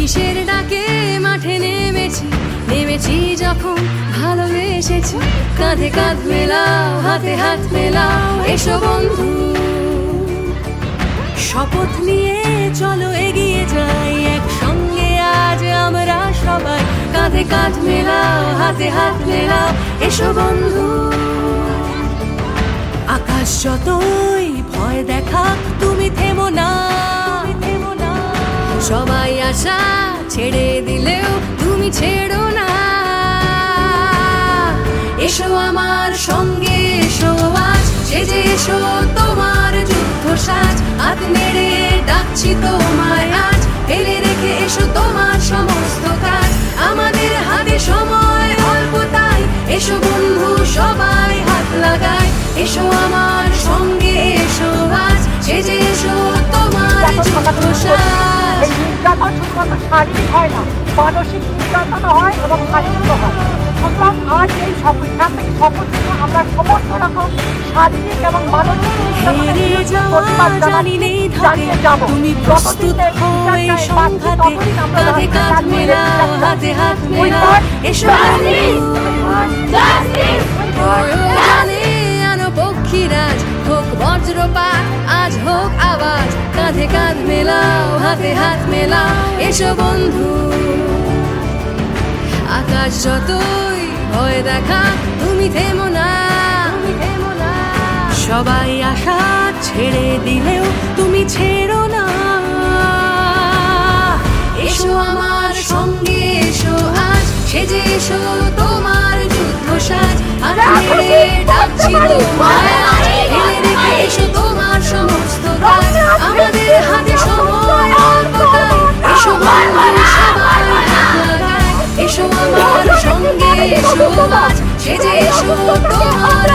কিসের ডাকে মাঠে নেমেছি যখন ভালোবেসেছি। কাঁধে কাঁধ মেলাও, হাতে হাত মেলাও, এসো বন্ধু। শপথ নিয়ে চলো এগিয়ে যাই একসঙ্গে আজ আমরা সবাই। কাঁধে কাঁধ মেলাও, হাতে হাত মেলাও, এসো বন্ধু। আকাশ যতই ভয় দেখাক তুমি থেমো না। সবাই আশা ছেড়ে দিলেও তুমি ছেড়ো না। এসো আমার সঙ্গে এসো আজ, সেজে এসো তোমার যুদ্ধ সাজ। হাত নেড়ে ডাকছি তোমায় আজ, ফেলে রেখে এসো তোমার সমস্ত কাজ। আমাদের হাতে সময় অল্প তাই, এসো বন্ধু সবাই হাত লাগাই। এসো আমার সঙ্গে এসো আজ, সেজে এসো তোমার যুদ্ধ সাজ। এই নির্যাতন শুধুমাত্র শারীরিক হয় না, মানসিক নির্যাতন হয় এবং শারীরিক হয়। সুতরাং আজ এই শপথ আমরা সমস্ত রকম শারীরিক এবং মানসিক প্রতিবাদ জানিয়ে যাব। তুমি প্রস্তুত হও এই সংঘাতে, কাঁধে কাঁধ মেলাও, হাতে হাত মেলাও, এসো প্রয়োজনে আনো পক্ষীরাজ, হোক বজ্রপাত আজ হোক আওয়াজ। কাঁধে কাঁধ মেলাও, হাতে হাত মেলাও, এসো বন্ধু। আকাশ যতই ভয় দেখা তুমি থেমো না। সবাই আশা ছেড়ে দিলেও তুমি ছেড়ো না। এসো আমার সঙ্গে এসো আজ, সেজে এসো তোমার যুদ্ধ সাজ। হাতে ডাকছি তোমায় আজ, ফেলে রেখে এসো তোমার সমস্ত কাজ। আমাদের হাতে সময় অল্প তাই, এসো বন্ধু সবাই হাত লাগাই। এসো আমার সঙ্গে এসো আজ, সেজে এসো তোমার